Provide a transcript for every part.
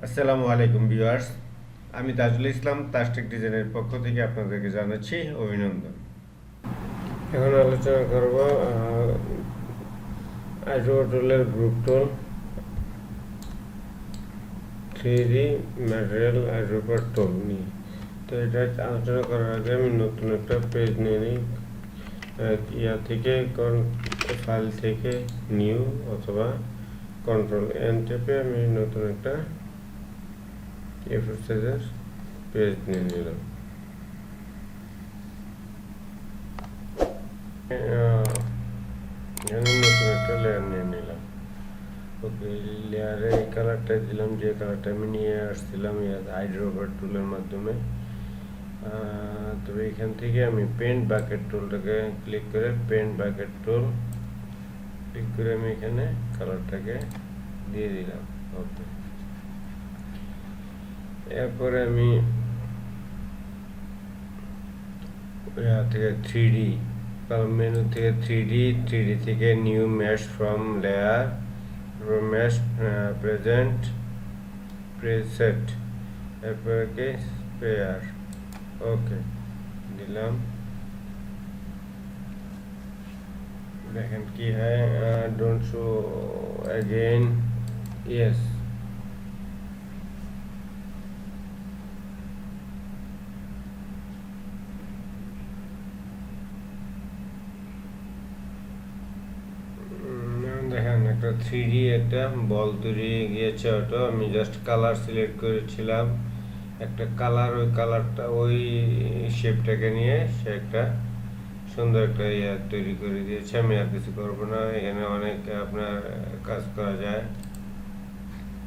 আসসালামু আলাইকুম ভিউয়ার্স, আমি তাজুল ইসলাম তাজটেক ডিজাইনের পক্ষ থেকে আপনাদেরকে জানাচ্ছি অভিনন্দন। এখন আলোচনা করব আইড্রো টুলের গ্রুপ টুল 3D ম্যাটেরিয়াল আইড্রোপার টুল নিয়ে। তো এটা আলোচনা করার আগে আমি নতুন একটা পেজ নিয়ে নিই। ইয়া থেকে ফাইল থেকে নিউ অথবা কন্ট্রোল এন টেপে আমি নতুন একটা এফোর সাইজের পেজ নিয়ে নিলাম। নতুন একটা লেয়ার নিয়ে নিলাম। ওকে, লেয়ারে এই কালারটা দিলাম, যে কালারটা আমি নিয়ে আসছিলাম আইড্রোপার টুলের মাধ্যমে। তবে এখান থেকে আমি পেন্ট বাকেট টুলটাকে ক্লিক করে পেন্ট বাকেট টুল ক্লিক করে আমি এখানে কালারটাকে দিয়ে দিলাম। ওকে, এরপরে আমি থেকে 3D মেনু থেকে 3D থেকে new mesh from layer mesh present preset, এরপরে কি স্পেয়ার। ওকে দিলাম, দেখেন কি হয়, ডোন্ট শো अगेन, ইয়েস। দেখেন একটা 3D একটা বল তৈরি গিয়েছে। ওটা আমি জাস্ট কালার সিলেক্ট করেছিলাম, একটা কালার, ওই কালারটা ওই শেপটাকে নিয়ে সে একটা সুন্দর একটা তৈরি করে দিয়েছে। আমি আর কিছু করবো না, এখানে অনেক আপনার কাজ করা যায়।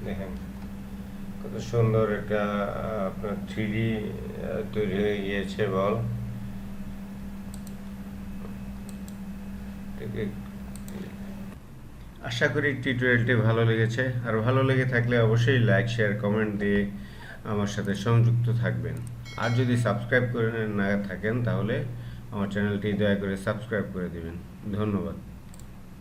দেখেন কত সুন্দর একটা আপনার 3D তৈরি হয়ে গিয়েছে বল। আশা করি টিউটোরিয়ালটি ভালো লেগেছে, আর ভালো লেগে থাকলে অবশ্যই লাইক, শেয়ার, কমেন্ট দিয়ে আমার সাথে সংযুক্ত থাকবেন। আর যদি সাবস্ক্রাইব করে না থাকেন তাহলে আমার চ্যানেলটি দয়া করে সাবস্ক্রাইব করে দিবেন। ধন্যবাদ।